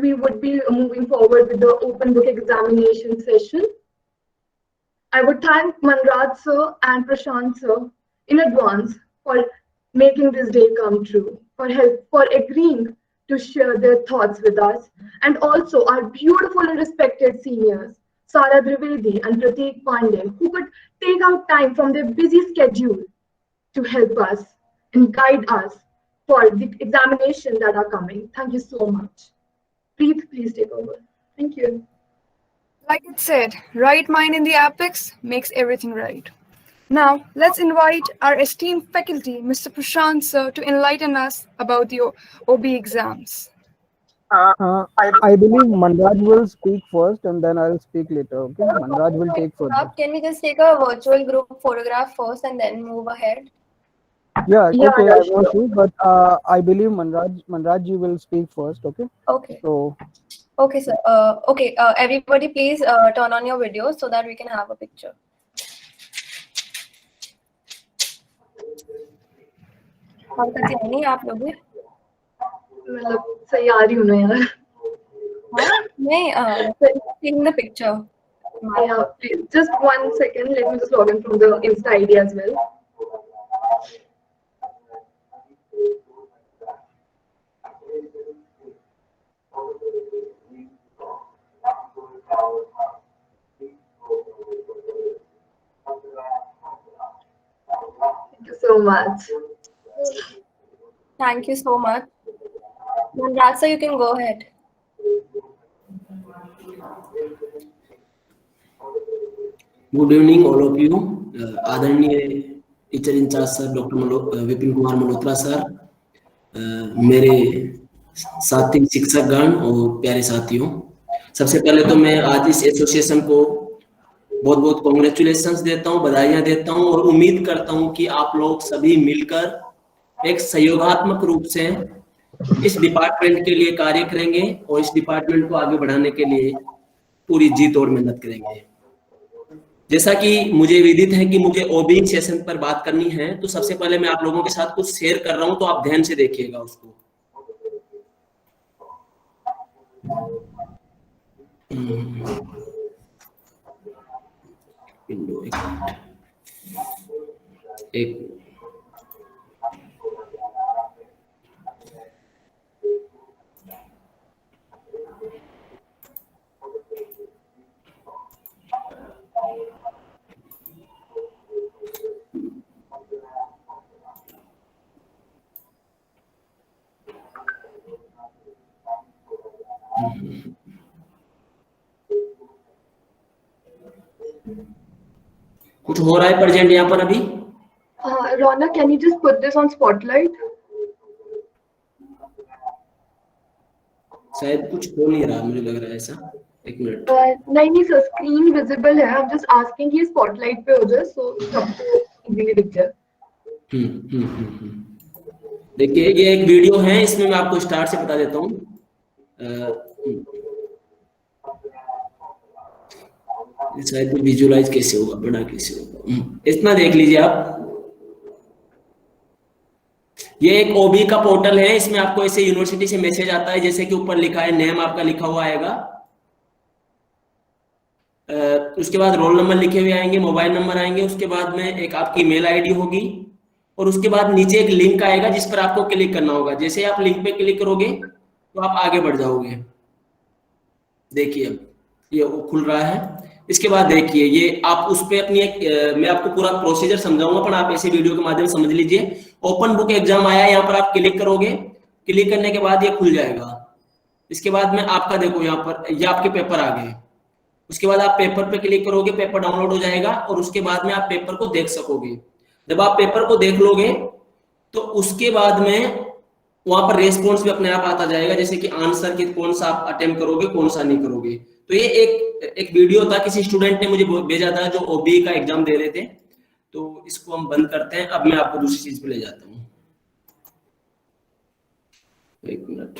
we would be moving forward with the open book examination session. I would thank Manraj sir and Prashant sir in advance for making this day come true, for agreeing to share their thoughts with us, and also our beautiful and respected seniors, Sara Trivedi and Prateek Pandey, who could take out time from their busy schedule to help us and guide us for the examination that are coming. Thank you so much. Preet, please take over. Thank you. Like it said, right mind in the apex makes everything right. Now, let's invite our esteemed faculty, Mr. Prashant sir, to enlighten us about the OB exams. I believe Manraj will speak first and then I'll speak later. Okay, Manraj will take further. Can we just take a virtual group photograph first and then move ahead? Yeah, okay, Yeah, I know you, but I believe Manraj ji will speak first. Okay. Okay. So. Okay, sir. Everybody, please turn on your video so that we can have a picture. नहीं आप लोग भी मतलब सही आ रही हूँ ना यार नहीं taking the picture. Yeah, please. Just 1 second. Let me just log in from the Insta ID as well. Thank you so much. Thank you so much. Manraj sir, you can go ahead. Good evening, all of you. आदरणीय teacher incharge sir doctor Vipin Kumar Malhotra sir, मेरे साथी शिक्षकगण और प्यारे साथियों, सबसे पहले तो मैं आज इस एसोसिएशन को बहुत बहुत कॉन्ग्रेचुलेशंस देता हूं, बधाइयां देता हूं और उम्मीद करता हूं कि आप लोग सभी मिलकर एक सहयोगात्मक रूप से इस डिपार्टमेंट के लिए कार्य करेंगे और इस डिपार्टमेंट को आगे बढ़ाने के लिए पूरी जी तोड़ मेहनत करेंगे। जैसा कि मुझे विदित है कि मुझे ओबी सेशन पर बात करनी है, तो सबसे पहले मैं आप लोगों के साथ कुछ शेयर कर रहा हूं, तो आप ध्यान से देखिएगा उसको। विंडो एक कुछ हो रहा है प्रेजेंट यहाँ पर अभी? Rona, can you just put this on spotlight? शायद कुछ हो नहीं रहा, मुझे लग रहा है ऐसा। एक मिनट। नहीं सर, स्क्रीन विजिबल है। I'm just asking कि स्पॉटलाइट पे हो जाए, so सबको इजीली दिख जाए। देखिए ये एक वीडियो है, इसमें मैं आपको स्टार्ट से बता देता हूँ। शायद विजुअलाइज कैसे होगा, बड़ा कैसे होगा, इतना देख लीजिए आप। ये एक ओबी का पोर्टल है, इसमें आपको ऐसे यूनिवर्सिटी से मैसेज आता है, जैसे कि ऊपर लिखा है नेम आपका लिखा हुआ आएगा, उसके बाद रोल नंबर लिखे हुए आएंगे, मोबाइल नंबर आएंगे, उसके बाद में एक आपकी मेल आईडी होगी और उसके बाद नीचे एक लिंक आएगा जिस पर आपको क्लिक करना होगा। जैसे आप लिंक पे क्लिक करोगे तो आप आगे बढ़ जाओगे। देखिए अब ये खुल रहा है। इसके बाद देखिए ये आप उस पे अपनी एक मैं आपको पूरा प्रोसीजर समझाऊंगा, पर आप ऐसे वीडियो के माध्यम से समझ लीजिए। ओपन बुक एग्जाम आया, यहाँ पर आप क्लिक करोगे, क्लिक करने के बाद ये खुल जाएगा। इसके बाद में आपका देखो यहाँ पर ये आपके पेपर आ गए। उसके बाद आप पेपर पे क्लिक करोगे, पेपर डाउनलोड हो जाएगा और उसके बाद में आप पेपर को देख सकोगे। जब आप पेपर को देख लोगे तो उसके बाद में वहां पर रेस्पॉन्स भी अपने आप आता जाएगा, जैसे कि आंसर की कौन सा आप अटेम्प्ट करोगे, कौन सा नहीं करोगे। तो ये एक वीडियो था, किसी स्टूडेंट ने मुझे भेजा था जो ओबी का एग्जाम दे रहे थे। तो इसको हम बंद करते हैं। अब मैं आपको दूसरी चीज पे ले जाता हूँ, एक मिनट।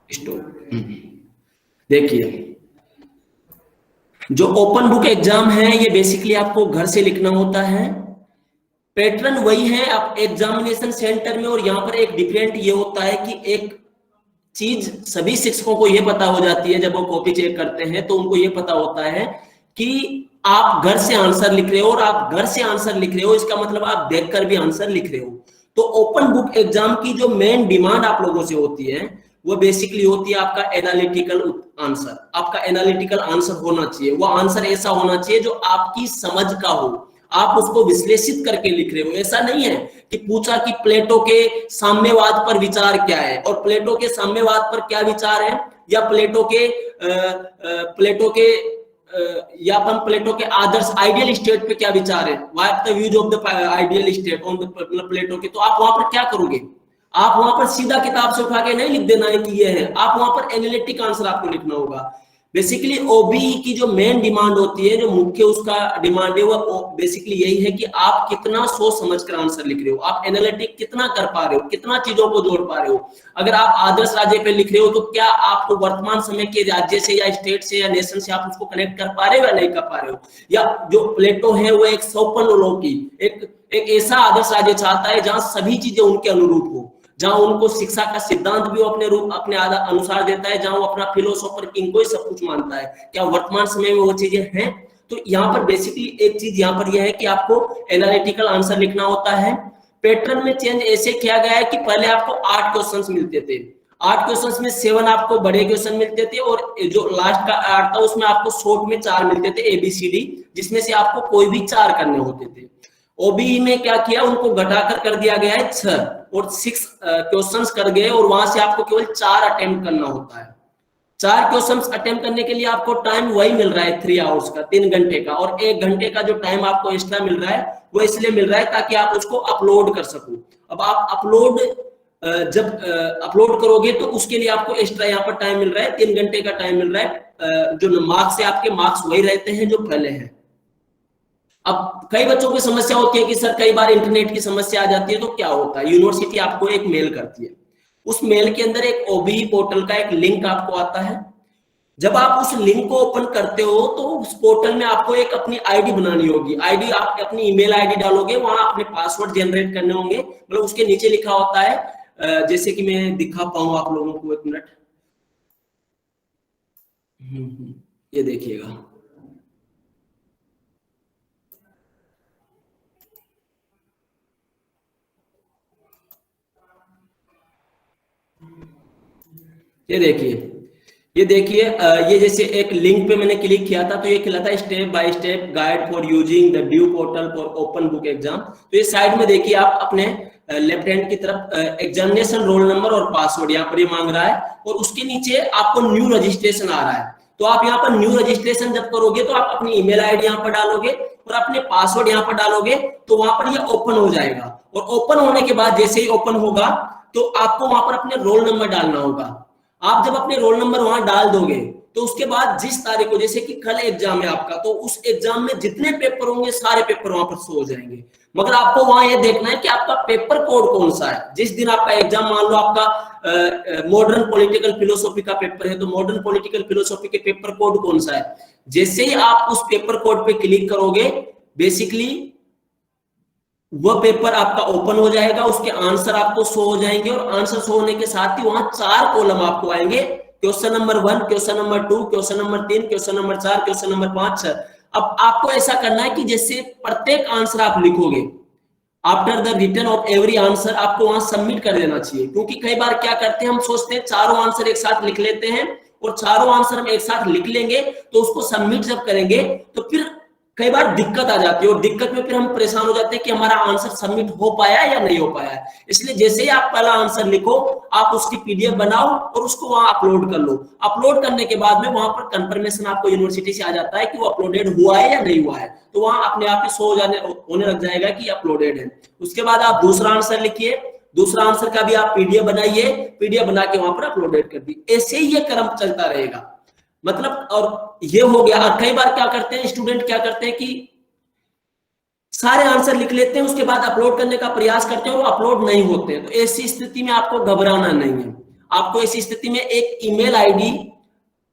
स्टॉप। देखिए जो ओपन बुक एग्जाम है ये बेसिकली आपको घर से लिखना होता है। पैटर्न वही है आप एग्जामिनेशन सेंटर में, और यहाँ पर एक डिफरेंट ये होता है कि एक चीज सभी शिक्षकों को ये पता हो जाती है, जब वो कॉपी चेक करते हैं तो उनको ये पता होता है कि आप घर से आंसर लिख रहे हो, और आप घर से आंसर लिख रहे हो इसका मतलब आप देखकर भी आंसर लिख रहे हो। तो ओपन बुक एग्जाम की जो मेन डिमांड आप लोगों से होती है वो बेसिकली होती है आपका एनालिटिकल आंसर। आपका एनालिटिकल आंसर होना चाहिए, वो आंसर ऐसा होना चाहिए जो आपकी समझ का हो, आप उसको विश्लेषित करके लिख रहे हो। ऐसा नहीं है कि पूछा कि प्लेटो के साम्यवाद पर विचार क्या है, और प्लेटो के साम्यवाद पर क्या विचार है, या प्लेटो के आदर्श आइडियल स्टेट पे क्या विचार है, what the views of the ideal state on the Plato के। तो आप वहां पर क्या करोगे, आप वहां पर सीधा किताब से उठा के नहीं लिख देना है कि ये है, आप वहां पर एनालिटिक आंसर आपको लिखना होगा। बेसिकली ओबीई की जो मेन डिमांड होती है, जो मुख्य उसका डिमांड है, वो बेसिकली यही है कि आप कितना सोच समझकर आंसर लिख रहे हो, आप एनालिटिक कितना कर पा रहे हो, कितना चीजों को जोड़ पा रहे हो। अगर आप आदर्श राज्य पे लिख रहे हो तो क्या आपको वर्तमान समय के राज्य से या स्टेट से या नेशन से आप उसको कनेक्ट कर पा रहे हो या नहीं कर पा रहे हो। या जो प्लेटो है वो एक सोपन लो की एक ऐसा आदर्श राज्य चाहता है जहां सभी चीजें उनके अनुरूप हो, जहां उनको शिक्षा का सिद्धांत भी वो अपने अनुसार देता है, जहां वो अपना फिलोसोफर किंग को ही सब कुछ मानता है। क्या वर्तमान समय में वो चीजें हैं? तो यहाँ पर बेसिकली एक चीज यहाँ पर यह है कि आपको एनालिटिकल आंसर लिखना होता है। पैटर्न में चेंज ऐसे किया गया है कि पहले आपको 8 क्वेश्चंस मिलते थे, 8 क्वेश्चंस में 7 आपको बड़े क्वेश्चन मिलते थे, और जो लास्ट का 8 था उसमें आपको शॉर्ट में 4 मिलते थे ABCD, जिसमें से आपको कोई भी 4 करने होते थे। ओबीई में क्या किया, उनको घटाकर कर दिया गया है 6 और 6 क्वेश्चंस कर गए, और वहां से आपको केवल 4 अटेम्प्ट करना होता है। 4 क्वेश्चंस अटेम्प्ट करने के लिए आपको टाइम वही मिल रहा है 3 आवर्स का, 3 घंटे का, और 1 घंटे का जो टाइम आपको एक्स्ट्रा मिल रहा है वो इसलिए मिल रहा है ताकि आप उसको अपलोड कर सको। अब आप जब अपलोड करोगे तो उसके लिए आपको एक्स्ट्रा यहाँ पर टाइम मिल रहा है, 3 घंटे का टाइम मिल रहा है। जो मार्क्स है आपके, मार्क्स वही रहते हैं जो पहले हैं। अब कई बच्चों की समस्या होती है कि सर कई बार इंटरनेट की समस्या आ जाती है, तो क्या होता है, यूनिवर्सिटी आपको एक मेल करती है, उस मेल के अंदर एक ओबीई पोर्टल का एक लिंक आपको आता है। जब आप उस लिंक को ओपन करते हो तो उस पोर्टल में आपको एक अपनी आईडी बनानी होगी। आईडी आप अपनी ईमेल आईडी डालोगे, वहां अपने पासवर्ड जनरेट करने होंगे, मतलब उसके नीचे लिखा होता है, जैसे कि मैं दिखा पाऊं आप लोगों को, 1 मिनट, ये देखिएगा, ये देखिए ये जैसे एक लिंक पे मैंने क्लिक किया था तो ये लिखा था step by step guide for using the due portal for open book exam. तो ये साइड में देखिए आप अपने लेफ्ट हैंड की तरफ एग्जामिनेशन रोल नंबर और पासवर्ड यहाँ पर ये मांग रहा है, और उसके नीचे आपको न्यू रजिस्ट्रेशन आ रहा है। तो आप यहाँ पर न्यू रजिस्ट्रेशन जब करोगे तो आप अपनी ईमेल आईडी यहाँ पर डालोगे और अपने पासवर्ड यहाँ पर डालोगे, तो वहां पर ये ओपन हो जाएगा। और ओपन होने के बाद जैसे ही ओपन होगा तो आपको वहां पर अपने रोल नंबर डालना होगा। आप जब अपने रोल नंबर वहां डाल दोगे तो उसके बाद जिस तारीख को, जैसे कि कल एग्जाम है आपका, तो उस एग्जाम में जितने पेपर होंगे सारे पेपर वहां पर शो हो जाएंगे। मगर आपको वहां ये देखना है कि आपका पेपर कोड कौन सा है। जिस दिन आपका एग्जाम, मान लो आपका मॉडर्न पॉलिटिकल फिलोसॉफी का पेपर है, तो मॉडर्न पॉलिटिकल फिलोसॉफी के पेपर कोड कौन सा है। जैसे ही आप उस पेपर कोड पे क्लिक करोगे, बेसिकली वह पेपर आपका ओपन हो जाएगा, उसके आंसर आपको शो हो जाएंगे, और आंसर शो होने के साथ ही वहां 4 कॉलम आपको आएंगे, question number 1, question number 2, question number 3, question number 4, question number 5, 6। अब आपको ऐसा करना है कि जैसे प्रत्येक आंसर आप लिखोगे, after the return of every answer आपको वहां सबमिट कर देना चाहिए। क्योंकि कई बार क्या करते हैं, हम सोचते हैं चारों आंसर एक साथ लिख लेते हैं, और चारों आंसर हम एक साथ लिख लेंगे तो उसको सबमिट जब करेंगे तो फिर कई बार दिक्कत आ जाती है, और दिक्कत में फिर हम परेशान हो जाते हैं कि हमारा आंसर सबमिट हो पाया या नहीं हो पाया। इसलिए जैसे ही आप पहला आंसर लिखो, आप उसकी पीडीएफ बनाओ और उसको वहां अपलोड कर लो। अपलोड करने के बाद में वहां पर कंफर्मेशन आपको यूनिवर्सिटी से आ जाता है कि वो अपलोडेड हुआ है या नहीं हुआ है, तो वहां अपने आप ही शो होने लग जाएगा कि अपलोडेड है। उसके बाद आप दूसरा आंसर लिखिए, दूसरा आंसर का भी आप पीडीएफ बनाइए, पीडीएफ बना के वहां पर अपलोडेड कर दी। ऐसे ही ये क्रम चलता रहेगा, मतलब। और ये हो गया। और कई बार क्या करते हैं स्टूडेंट, क्या करते हैं कि सारे आंसर लिख लेते हैं, उसके बाद अपलोड करने का प्रयास करते हैं और वो अपलोड नहीं होते हैं। तो ऐसी स्थिति में आपको घबराना नहीं है। आपको ऐसी स्थिति में एक ईमेल आईडी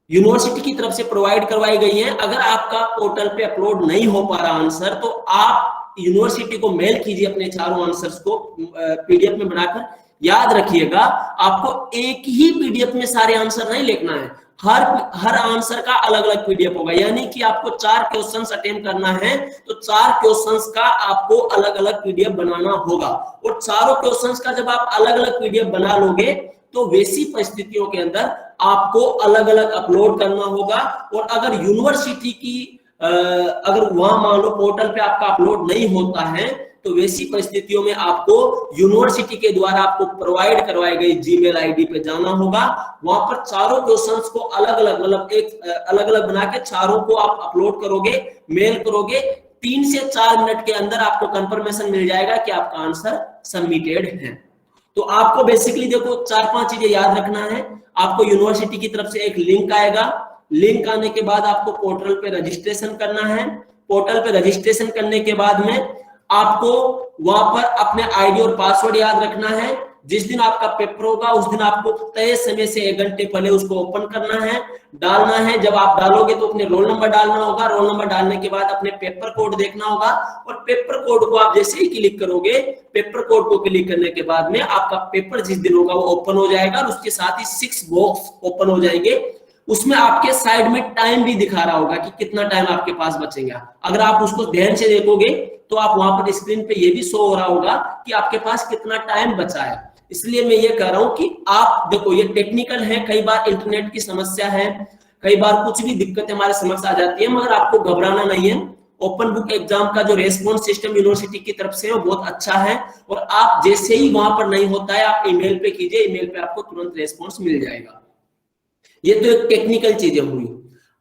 यूनिवर्सिटी की तरफ से प्रोवाइड करवाई गई है। अगर आपका पोर्टल पे अपलोड नहीं हो पा रहा आंसर, तो आप यूनिवर्सिटी को मेल कीजिए अपने चारों आंसर्स को पीडीएफ में बनाकर, याद रखिएगा, आपको एक ही पीडीएफ में सारे आंसर नहीं लिखना है, हर आंसर का अलग अलग पीडीएफ होगा। यानी कि आपको 4 क्वेश्चंस अटेम्प्ट करना है तो 4 क्वेश्चंस का आपको अलग अलग पीडीएफ बनाना होगा। और चारों क्वेश्चंस का जब आप अलग अलग पीडीएफ बना लोगे तो वैसी परिस्थितियों के अंदर आपको अलग अलग अपलोड करना होगा। और अगर यूनिवर्सिटी की अगर वहां मान लो पोर्टल पे आपका अपलोड नहीं होता है तो वैसी परिस्थितियों में आपको यूनिवर्सिटी के द्वारा आपको प्रोवाइड करवाई गई जीमेल आईडी पे जाना होगा। वहां पर चारों क्वेश्चंस को अलग अलग मतलब एक अलग अलग बना के चारों को आप अपलोड करोगे, मेल करोगे, 3 से 4 मिनट के अंदर आपको कंफर्मेशन मिल जाएगा कि आपका आंसर सबमिटेड है। तो आपको बेसिकली देखो 4-5 चीजें याद रखना है। आपको यूनिवर्सिटी की तरफ से एक लिंक आएगा, लिंक आने के बाद आपको पोर्टल पे रजिस्ट्रेशन करना है। पोर्टल पे रजिस्ट्रेशन करने के बाद में आपको वहां पर अपने आईडी और पासवर्ड याद रखना है। जिस दिन आपका पेपर होगा उस दिन आपको तय समय से 1 घंटे पहले उसको ओपन करना है, डालना है। जब आप डालोगे तो अपने रोल नंबर डालना होगा, रोल नंबर डालने के बाद अपने पेपर कोड देखना होगा और पेपर कोड को आप जैसे ही क्लिक करोगे, पेपर कोड को क्लिक करने के बाद में आपका पेपर जिस दिन होगा वो ओपन हो जाएगा और उसके साथ ही 6 बॉक्स ओपन हो जाएंगे। उसमें आपके साइड में टाइम भी दिखा रहा होगा कि कितना टाइम आपके पास बचेगा। अगर आप उसको ध्यान से देखोगे तो आप वहां पर स्क्रीन पे ये भी शो हो रहा होगा कि आपके पास कितना टाइम बचा है। इसलिए मैं ये कह रहा हूं कि आप देखो ये टेक्निकल है, कई बार इंटरनेट की समस्या है, कई बार कुछ भी दिक्कतें हमारे समक्ष आ जाती है, मगर आपको घबराना नहीं है। ओपन बुक एग्जाम का जो रेस्पॉन्स सिस्टम यूनिवर्सिटी की तरफ से है वो बहुत अच्छा है और आप जैसे ही वहां पर नहीं होता है आप ईमेल पे कीजिए, ईमेल पे आपको तुरंत रेस्पॉन्स मिल जाएगा। ये तो एक टेक्निकल चीजें हुई।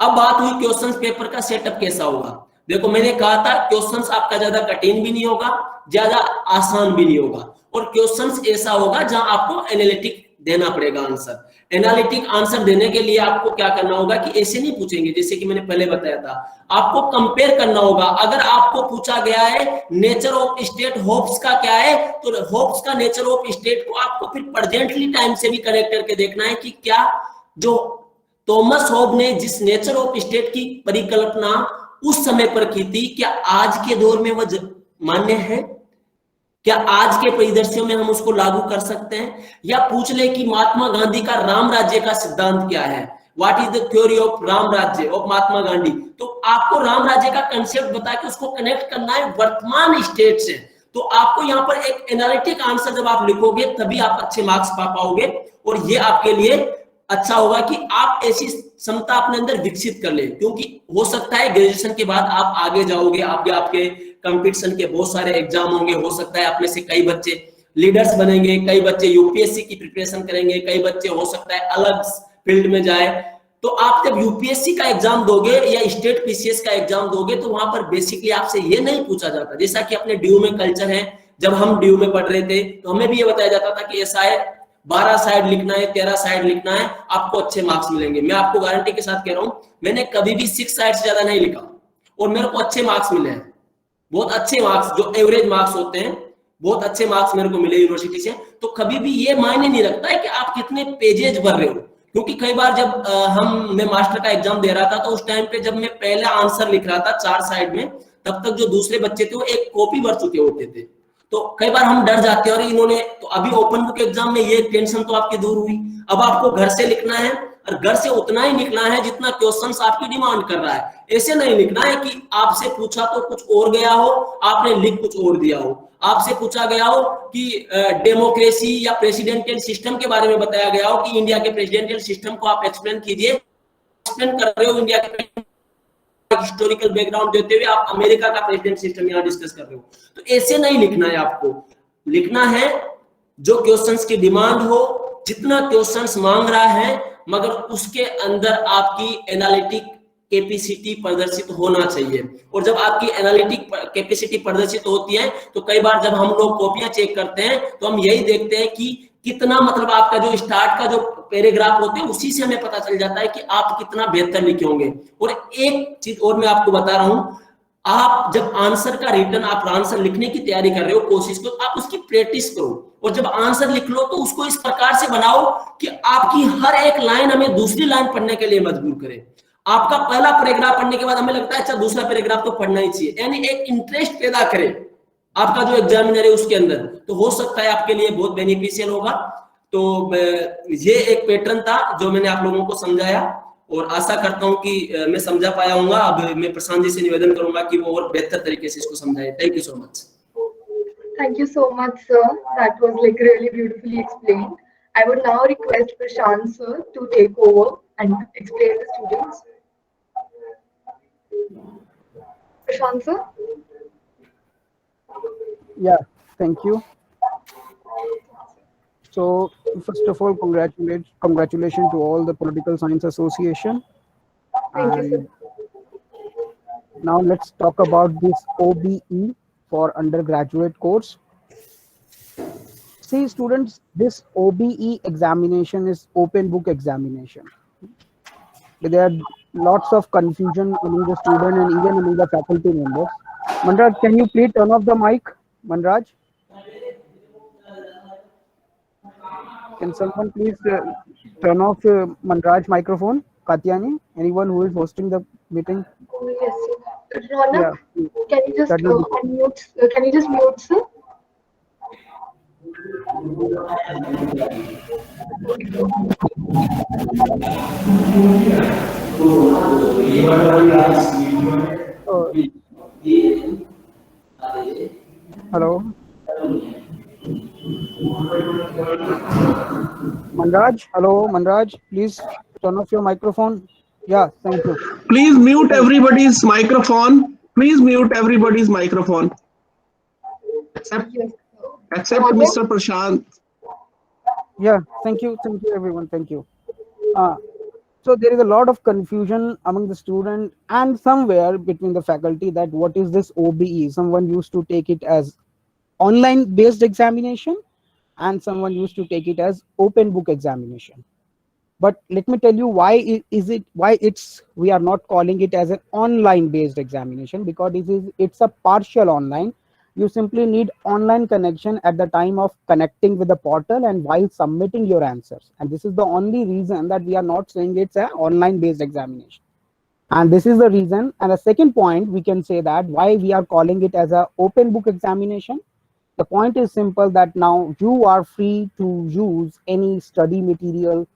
अब बात हुई क्वेश्चंस पेपर का सेटअप कैसा होगा। देखो मैंने कहा था क्वेश्चंस आपका ज्यादा कठिन भी नहीं होगा, ज्यादा आसान भी नहीं होगा और क्वेश्चंस ऐसा होगा जहां आपको एनालिटिक देना पड़ेगा आंसर। एनालिटिक आंसर देने के लिए आपको क्या करना होगा कि ऐसे नहीं पूछेंगे जैसे कि मैंने पहले बताया था, आपको कंपेयर करना होगा। अगर आपको पूछा गया है नेचर ऑफ स्टेट होप्स का क्या है तो होप्स का नेचर ऑफ स्टेट को आपको फिर प्रेजेंटली टाइम से भी कनेक्ट करके देखना है कि क्या जो थॉमस होब ने जिस नेचर ऑफ स्टेट की परिकल्पना उस समय पर की थी, क्या आज के दौर में वह मान्य है, क्या आज के परिदृश्यों में हम उसको लागू कर सकते हैं। या पूछ ले कि महात्मा गांधी का राम राज्य का सिद्धांत क्या है, what is the theory of Ram राज्य ऑफ महात्मा गांधी। तो आपको राम राज्य का कंसेप्ट बता के उसको कनेक्ट करना है वर्तमान स्टेट से। तो आपको यहाँ पर एक एनालिटिक आंसर जब आप लिखोगे तभी आप अच्छे मार्क्स पा पाओगे और ये आपके लिए अच्छा होगा कि आप ऐसी क्षमता अपने अंदर विकसित कर ले, क्योंकि हो सकता है ग्रेजुएशन के बाद आप आगे जाओगे, आपके कंपटीशन के बहुत सारे एग्जाम होंगे, हो सकता है आप में से कई बच्चे लीडर्स बनेंगे, कई बच्चे यूपीएससी की प्रिपरेशन करेंगे, कई बच्चे हो सकता है अलग फील्ड में जाए। तो आप जब यूपीएससी का एग्जाम दोगे या स्टेट पीसीएस का एग्जाम दोगे तो वहां पर बेसिकली आपसे ये नहीं पूछा जाता, जैसा कि अपने ड्यू में कल्चर है। जब हम ड्यू में पढ़ रहे थे तो हमें भी ये बताया जाता था कि ऐसा है 12 साइड लिखना है, 13 साइड लिखना है, आपको अच्छे मार्क्स मिलेंगे। मैं आपको गारंटी के साथ कह रहा हूं मैंने कभी भी 6 साइड से ज्यादा नहीं लिखा और मेरे को अच्छे मार्क्स मिले हैं, बहुत अच्छे मार्क्स जो एवरेज मार्क्स होते हैं, बहुत अच्छे मार्क्स मेरे को मिले यूनिवर्सिटी से। तो कभी भी ये मायने नहीं रखता है कि आप कितने पेजेज भर रहे हो, क्योंकि कई बार जब मैं मास्टर का एग्जाम दे रहा था तो उस टाइम पे जब मैं पहला आंसर लिख रहा था 4 साइड में, तब तक जो दूसरे बच्चे थे वो एक कॉपी भर चुके होते थे। तो कई बार हम डर जाते हैं और इन्होंने तो अभी ओपन बुक एग्जाम में ये टेंशन तो आपकी दूर हुई। अब आपको घर से लिखना है और घर से उतना ही लिखना है जितना क्वेश्चंस आपकी डिमांड कर रहा है। ऐसे नहीं लिखना है कि आपसे पूछा तो कुछ और गया हो, आपने लिख कुछ और दिया हो। आपसे पूछा गया हो कि डेमोक्रेसी या प्रेसिडेंशियल सिस्टम के बारे में बताया गया हो कि इंडिया के प्रेसिडेंशियल सिस्टम को आप एक्सप्लेन कीजिए, एक्सप्लेन कर रहे हो इंडिया के हिस्टोरिकल बैकग्राउंड देते हुए आप अमेरिका का प्रेसिडेंट सिस्टम यहाँ डिस्कस कर रहे हो। तो ऐसे नहीं लिखना है, आपको लिखना है जो क्वेश्चंस की डिमांड हो, जितना क्वेश्चंस मांग रहा है, मगर उसके अंदर आपकी एनालिटिक कैपेसिटी प्रदर्शित होना चाहिए। और जब आपकी एनालिटिक कैपेसिटी प्रदर्शित होती है तो कई बार जब हम लोग कॉपियां चेक करते हैं तो हम यही देखते हैं कि कितना मतलब आपका जो स्टार्ट का जो पैराग्राफ होते हैं उसी से हमें पता चल जाता है कि आप कितना बेहतर लिखे होंगे। और एक चीज और मैं आपको बता रहा हूं, आप जब आंसर का रिटर्न आप आंसर लिखने की तैयारी कर रहे हो, कोशिश करो आप उसकी प्रैक्टिस करो और जब आंसर लिख लो तो उसको इस प्रकार से बनाओ कि आपकी हर एक लाइन हमें दूसरी लाइन पढ़ने के लिए मजबूर करे। आपका पहला पैराग्राफ पढ़ने के बाद हमें लगता है अच्छा दूसरा पैराग्राफ तो पढ़ना ही चाहिए, यानी एक इंटरेस्ट पैदा करे आपका जो एग्जामिनर है उसके अंदर, तो हो सकता है आपके लिए बहुत बेनिफिशियल होगा। तो ये एक पैटर्न था जो मैंने आप लोगों को समझाया, और आशा करता हूं कि मैं समझा पाया हूँ। अब मैं प्रशांत जी से निवेदन करूंगा कि वो और बेहतर तरीके से इसको समझाए। Thank you so much. Thank you so much, sir. That was like really beautifully explained. I would now request Prashant sir to take over and explain the students. Prashant sir. Yeah, thank you. So first of all, congratulations to all the Political Science Association. Thank you, sir. And now let's talk about this OBE for undergraduate course. See students, this OBE examination is open book examination. There are lots of confusion among the student and even among the faculty members. Manraj, can you please turn off the mic? Manraj? Can someone please turn off Manraj microphone? Katyani, anyone who is hosting the meeting? Oh, yes, sir. Ronak, Yeah, can you just that will be- unmute? Can you just mute, sir? uh, hello, Manraj. Hello, Manraj. Please turn off your microphone. Yeah, thank you. Please mute everybody's microphone. Please mute everybody's microphone. Except, Yes, sir. except Ronak? Mr. Prashant. Yeah, thank you everyone. Thank you. So there is a lot of confusion among the student and somewhere between the faculty that what is this OBE? Someone used to take it as online based examination and someone used to take it as open book examination. But let me tell you why we are not calling it as an online based examination, because it's a partial online. You simply need online connection at the time of connecting with the portal and while submitting your answers. And this is the only reason that we are not saying it's an online based examination. And this is the reason. And the second point, we can say that why we are calling it as an open book examination. The point is simple, that now you are free to use any study material,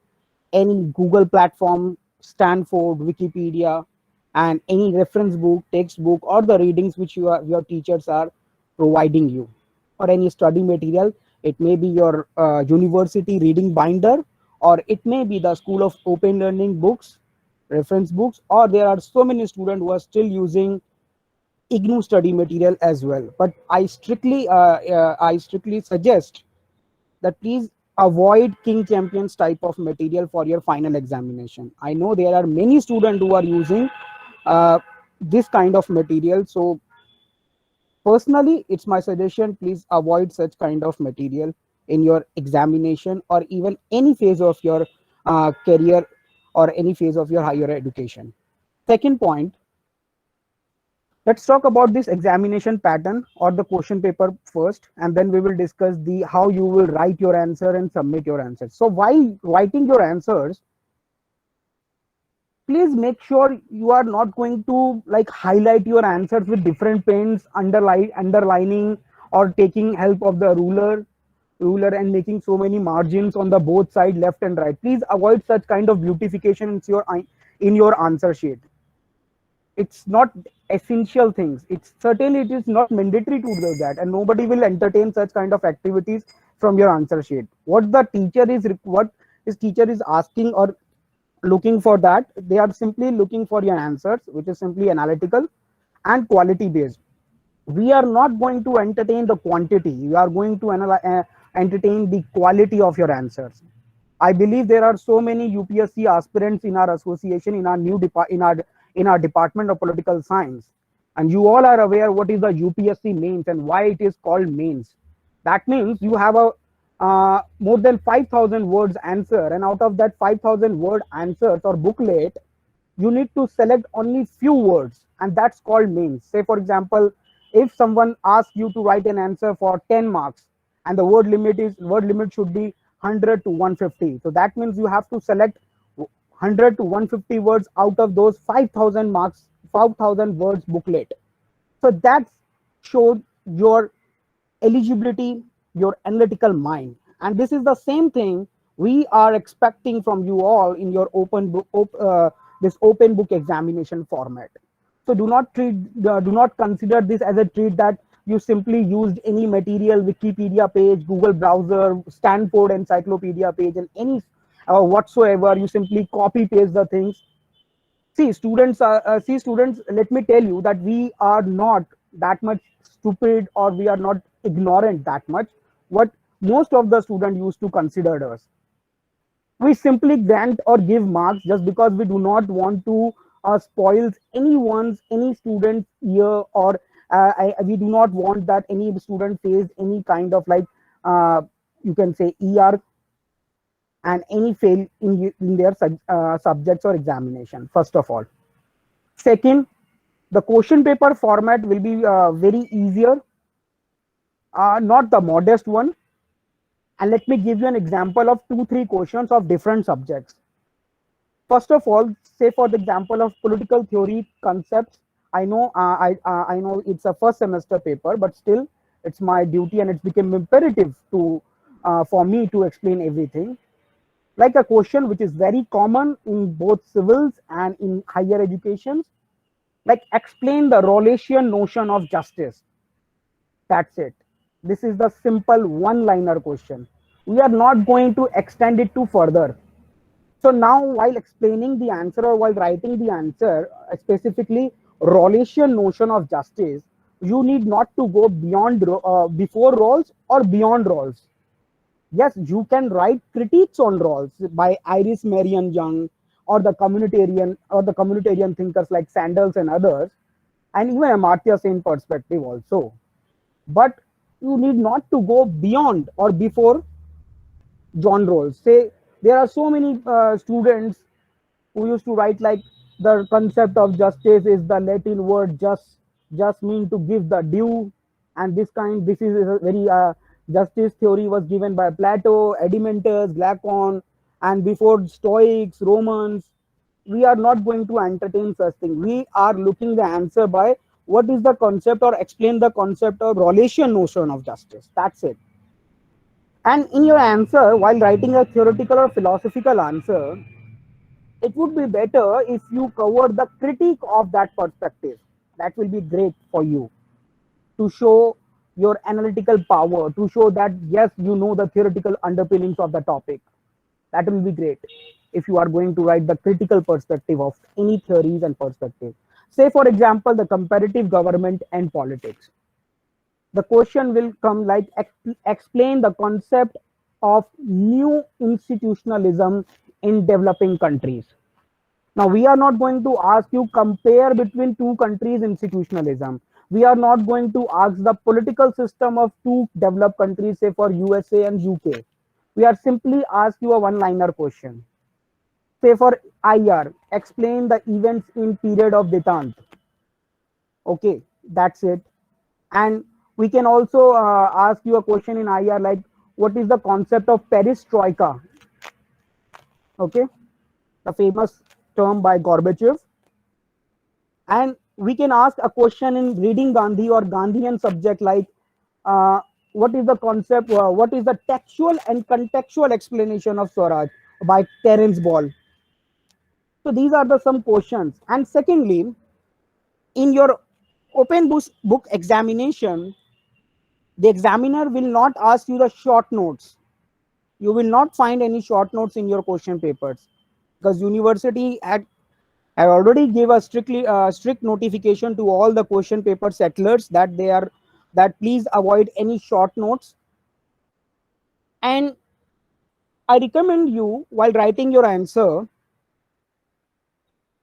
any Google platform, Stanford, Wikipedia, and any reference book, textbook, or the readings which your teachers are providing you, or any study material. It may be your university reading binder, or it may be the School of Open Learning books, reference books, or there are so many students who are still using IGNOU study material as well. But I strictly suggest that please avoid King Champions type of material for your final examination. I know there are many students who are using this kind of material. So personally, it's my suggestion, please avoid such kind of material in your examination or even any phase of your career or any phase of your higher education. Second point, let's talk about this examination pattern or the question paper first, and then we will discuss the how you will write your answer and submit your answers. So while writing your answers, please make sure you are not going to like highlight your answers with different pens, underlining, or taking help of the ruler and making so many margins on the both side, left and right. Please avoid such kind of beautification in your answer sheet. It's not essential things. It is not mandatory to do that, and nobody will entertain such kind of activities from your answer sheet. What his teacher is asking or looking for, that they are simply looking for your answers, which is simply analytical and quality based. We are not going to entertain the quantity. We are going to entertain the quality of your answers. I believe there are so many UPSC aspirants in our association, in our department of political science, and you all are aware what is the UPSC mains and why it is called mains. That means you have a more than 5,000 words answer, and out of that 5,000 word answers or booklet, you need to select only few words, and that's called mains. Say for example, if someone asks you to write an answer for 10 marks, and the word limit should be 100 to 150, so that means you have to select 100 to 150 words out of those 5,000 words booklet. So that shows your eligibility, your analytical mind. And this is the same thing we are expecting from you all in your this open book examination format. So do not consider this as a treat that you simply used any material, Wikipedia page, Google browser, Stanford encyclopedia page, and any whatsoever. You simply copy paste the things. See students, let me tell you that we are not that much stupid, or we are not ignorant that much. What most of the students used to consider us, we simply grant or give marks just because we do not want to spoil any student's year, or we do not want that any student face any kind of like you can say ER and any fail in their subjects or examination, first of all. Second, the question paper format will be very easier, not the modest one. And let me give you an example of 2-3 questions of different subjects. First of all, say for the example of political theory concepts. I know I know it's a first semester paper, but still it's my duty and it's become imperative to for me to explain everything. Like a question which is very common in both civils and in higher education, like explain the Rawlsian notion of justice. That's it. This is the simple one-liner question. We are not going to extend it to further. So now while explaining the answer or while writing the answer, specifically Rawlsian notion of justice, you need not to go beyond before Rawls or beyond Rawls. Yes, you can write critiques on Rawls by Iris Marion Young or the communitarian thinkers like Sandels and others, and even Amartya Sen perspective also. But you need not to go beyond or before John Rawls. Say there are so many students who used to write like the concept of justice is the Latin word just mean to give the due, and this is a very justice theory was given by Plato, Edementus, Glaucon, and before Stoics, Romans. We are not going to entertain such thing. We are looking the answer by what is the concept or explain the concept of Rawlsian notion of justice. That's it. And in your answer, while writing a theoretical or philosophical answer, it would be better if you cover the critique of that perspective. That will be great for you to show your analytical power, to show that yes, you know the theoretical underpinnings of the topic. That will be great if you are going to write the critical perspective of any theories and perspective. Say for example, the comparative government and politics. The question will come like explain the concept of new institutionalism in developing countries. Now we are not going to ask you compare between two countries institutionalism. We are not going to ask the political system of two developed countries, say for USA and UK. We are simply ask you a one-liner question. Say for IR, explain the events in period of detente. Okay, that's it. And we can also ask you a question in IR like, what is the concept of perestroika? Okay, the famous term by Gorbachev. And we can ask a question in reading Gandhi or Gandhian subject like, what is the concept, what is the textual and contextual explanation of Swaraj by Terence Ball? So these are the some questions. And secondly, in your open book examination, the examiner will not ask you the short notes. You will not find any short notes in your question papers, because university I already gave a strict notification to all the question paper settlers that please avoid any short notes. And I recommend you, while writing your answer,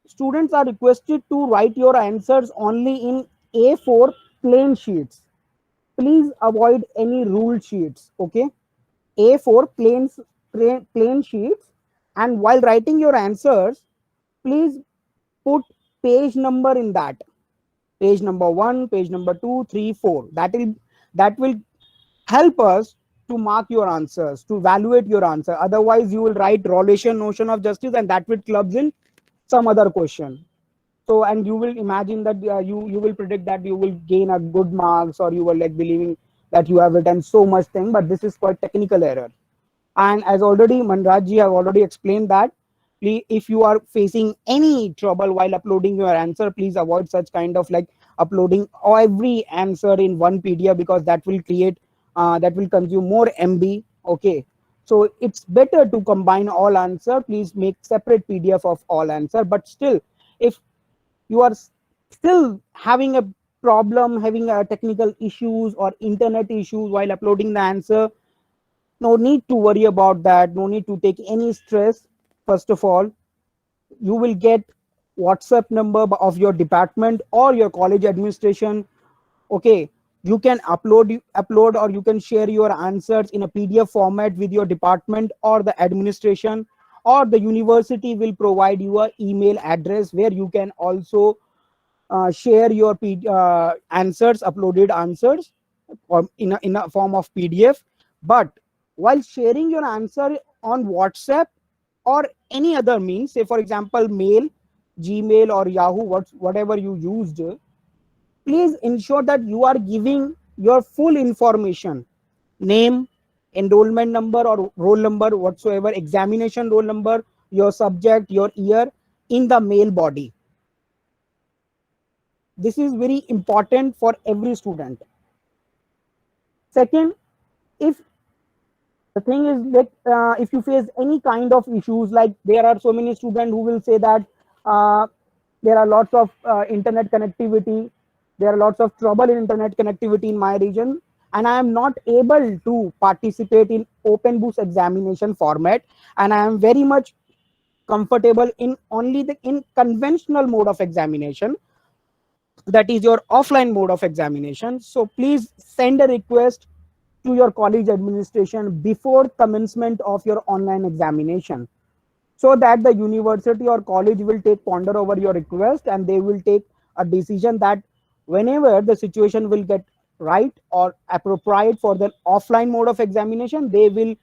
students are requested to write your answers only in A4 plain sheets. Please avoid any rule sheets. Okay, A4 plain sheets. And while writing your answers, please put page number in that. Page number 1, page number 2, 3, 4. That will help us to mark your answers, to evaluate your answer. Otherwise, you will write Rawlsian notion of justice and that will clubs in some other question. So, and you will imagine that you will predict that you will gain a good marks, or you will like believing that you have written so much thing, but this is quite technical error. And as already Manraj ji have already explained that, if you are facing any trouble while uploading your answer, please avoid such kind of like uploading every answer in one PDF, because that will create that will consume more MB. Okay, so it's better to combine all answer. Please make separate PDF of all answer. But still, if you are still having a problem, having a technical issues or internet issues while uploading the answer, no need to worry about that. No need to take any stress. First of all, you will get WhatsApp number of your department or your college administration. Okay, you can upload or you can share your answers in a PDF format with your department or the administration, or the university will provide you a email address where you can also share your answers, uploaded answers, or in a form of PDF. But while sharing your answer on WhatsApp or any other means, say for example mail, Gmail or Yahoo, whatever you used, please ensure that you are giving your full information: name, enrollment number or roll number whatsoever, examination roll number, your subject, your year, in the mail body. This is very important for every student. Second, if the thing is that if you face any kind of issues, like there are so many students who will say that there are lots of internet connectivity, there are lots of trouble in internet connectivity in my region, and I am not able to participate in open books examination format, and I am very much comfortable in only the in conventional mode of examination, that is your offline mode of examination. So please send a request to your college administration before commencement of your online examination, so that the university or college will take ponder over your request, and they will take a decision that whenever the situation will get right or appropriate for the offline mode of examination, they will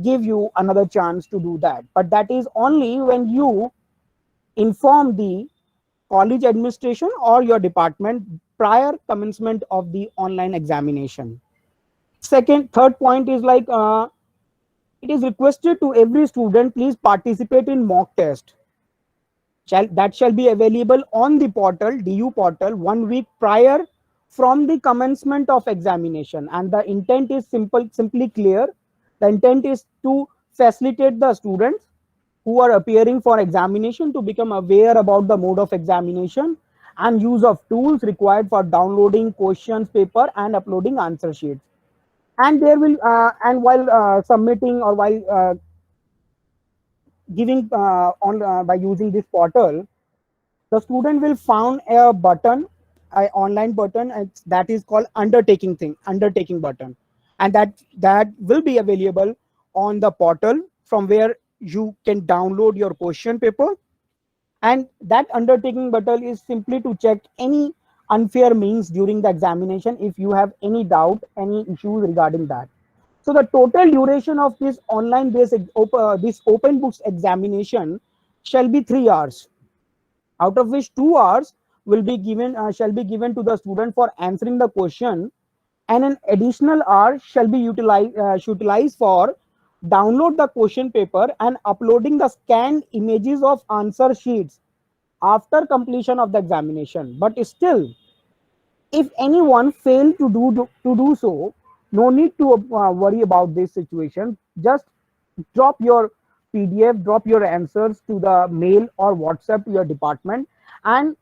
give you another chance to do that. But that is only when you inform the college administration or your department prior commencement of the online examination. Third point is like it is requested to every student, please participate in mock test. That shall be available on the portal, DU portal, 1 week prior from the commencement of examination. And the intent is simply clear. The intent is to facilitate the students who are appearing for examination to become aware about the mode of examination and use of tools required for downloading questions paper and uploading answer sheets. And there will and while submitting or while giving by using this portal, the student will find a button, an online button, that is called undertaking button, and that will be available on the portal, from where you can download your question paper. And that undertaking button is simply to check any unfair means during the examination if you have any doubt, any issues regarding that. So the total duration of this online based this open books examination shall be 3 hours, out of which 2 hours will be given shall be given to the student for answering the question, and an additional hour shall be utilized for download the question paper and uploading the scanned images of answer sheets after completion of the examination. But still, if anyone failed to do so, no need to worry about this situation. Just drop your PDF, drop your answers to the mail or WhatsApp to your department. And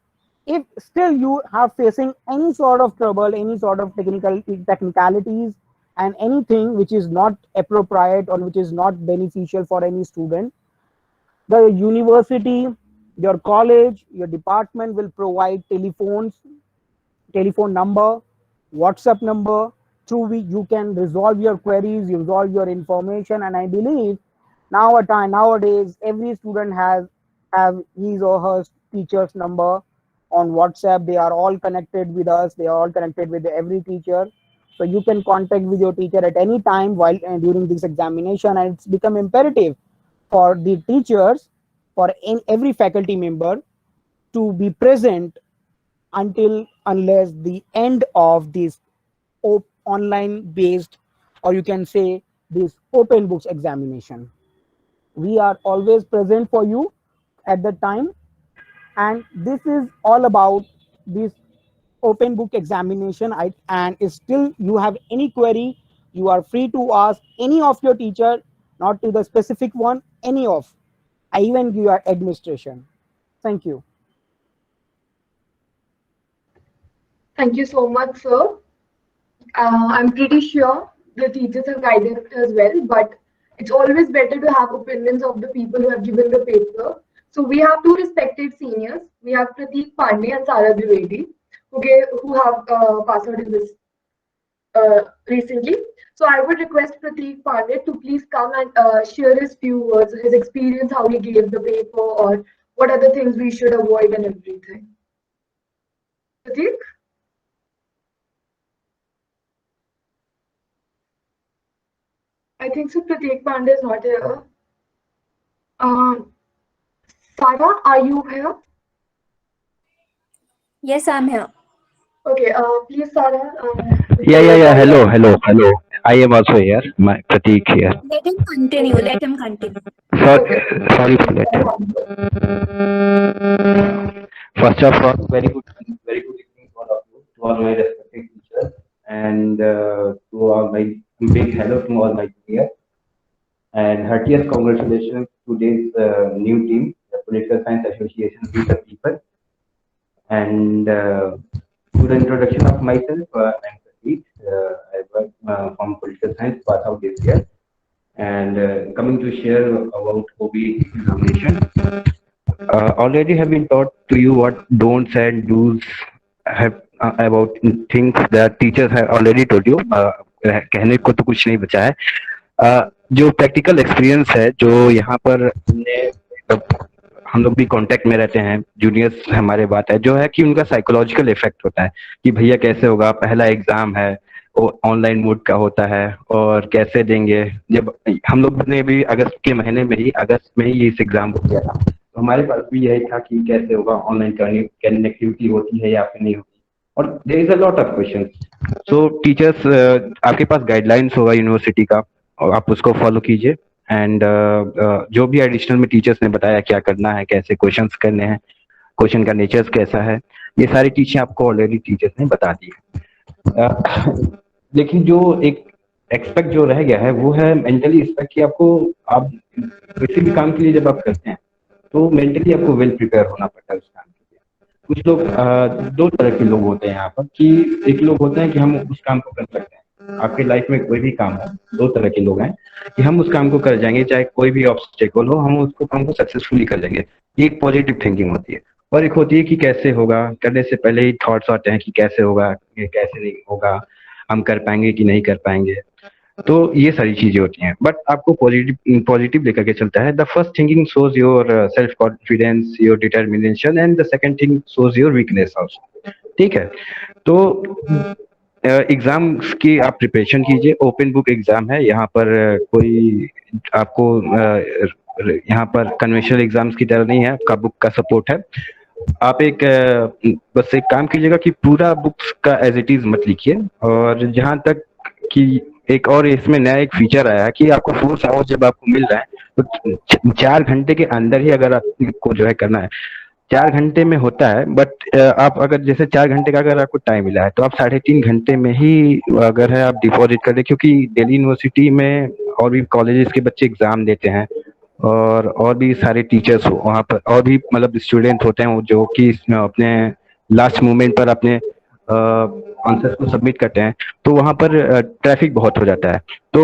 if still you are facing any sort of trouble, any sort of technicalities, and anything which is not appropriate or which is not beneficial for any student, the university, your college, your department will provide telephone number, WhatsApp number, through which you can resolve your queries, you resolve your information. And I believe nowadays every student have his or her teacher's number on WhatsApp. They are all connected with us, they are all connected with every teacher, so you can contact with your teacher at any time while during this examination. And it's become imperative for the teachers, for every faculty member, to be present unless the end of this online based, or you can say this open books examination. We are always present for you at the time, and this is all about this open book examination. And if still you have any query, you are free to ask any of your teacher, not to the specific one, any of, I even give your administration. Thank you. Thank you so much, sir. I'm pretty sure the teachers have guided as well, but it's always better to have opinions of the people who have given the paper. So we have two respected seniors. We have Prateek Pandey and Sara Dwivedi, who have passed out in this recently. So I would request Prateek Pandey to please come and share his few words, his experience, how he gave the paper, or what are the things we should avoid and everything. Prateek? I think so. Prateek Pandey is not here. Sara, are you here? Yes, I'm here. Okay. Please, Sara. Yeah. Hello. I am also here. My Prateek here. Let him continue. Sorry for that. First of all, very good evening to all of you, to all my respected teachers, and to all my big hello to all my peers, and heartiest congratulations to this new team, the Political Science Association We the People. And to the introduction of myself, I'm Prateek. I work from Political Science, pass out this year, and coming to share about OBE examination. Already have been taught to you what don'ts and do's have about things that teachers have already told you. कहने को तो कुछ नहीं बचा है. जो practical experience है, जो यहाँ पर हम लोग भी कांटेक्ट में रहते हैं, जूनियर्स हमारे बात है, जो है कि उनका साइकोलॉजिकल इफेक्ट होता है कि भैया कैसे होगा, पहला एग्जाम है, ऑनलाइन मोड का होता है और कैसे देंगे. जब हम लोग ने भी अगस्त में ही इस एग्जाम को किया था, तो हमारे पास भी यही था कि कैसे होगा, ऑनलाइन कनेक्टिविटी होती है या फिर नहीं होती, और there is a lot of questions. So teachers, आपके पास गाइडलाइंस होगा यूनिवर्सिटी का, और आप उसको फॉलो कीजिए. एंड जो भी एडिशनल में टीचर्स ने बताया क्या करना है, कैसे क्वेश्चंस करने हैं, क्वेश्चन का नेचर्स कैसा है, ये सारी चीजें आपको ऑलरेडी टीचर्स ने बता दी है. लेकिन जो एक एक्सपेक्ट जो रह गया है वो है मेंटली एक्सपेक्ट कि आप किसी भी काम के लिए जब आप करते हैं तो मेंटली आपको वेल प्रिपेयर होना पड़ता है उस काम के लिए. कुछ लोग, दो तरह के लोग होते हैं यहाँ पर, कि एक लोग होते हैं कि हम उस काम को कर सकते हैं. आपकी लाइफ में कोई भी काम हो, दो तरह के लोग हैं कि हम उस काम को कर जाएंगे, चाहे कोई भी ऑब्स्टेकल हो, हम उसको काम को सक्सेसफुली कर लेंगे. एक पॉजिटिव थिंकिंग होती है, और एक होती है कि कैसे होगा, करने से पहले ही थॉट्स आते हैं कि कैसे होगा, कैसे नहीं होगा, हम कर पाएंगे कि नहीं कर पाएंगे. तो ये सारी चीजें होती हैं, बट आपको पॉजिटिव लेकर के चलता है. The first thinking shows your self confidence, your determination, and the second thing shows your weakness also. ठीक है, तो एग्जाम्स की आप प्रिपरेशन कीजिए. ओपन बुक एग्जाम है, यहाँ पर कोई आपको यहाँ पर कन्वेंशनल एग्जाम्स की तरह नहीं है, आपका बुक का सपोर्ट है. आप बस एक काम कीजिएगा कि पूरा बुक्स का एज इट इज मत लिखिए. और जहाँ तक कि एक और इसमें नया एक फीचर आया है कि आपको 4 आवर्स जब आपको मिल रहा है तो 4 घंटे के अंदर ही अगर आपको जो है करना है, 4 घंटे में होता है. बट आप अगर जैसे 4 घंटे का अगर आपको टाइम मिला है तो आप 3.5 घंटे में ही अगर है आप डिपॉजिट कर दें, क्योंकि दिल्ली यूनिवर्सिटी में और भी कॉलेजेस के बच्चे एग्जाम देते हैं, और भी सारे टीचर्स वहाँ पर, और भी मतलब स्टूडेंट होते हैं जो कि अपने लास्ट मोमेंट पर अपने आंसर को सबमिट करते हैं, तो वहाँ पर ट्रैफिक बहुत हो जाता है. तो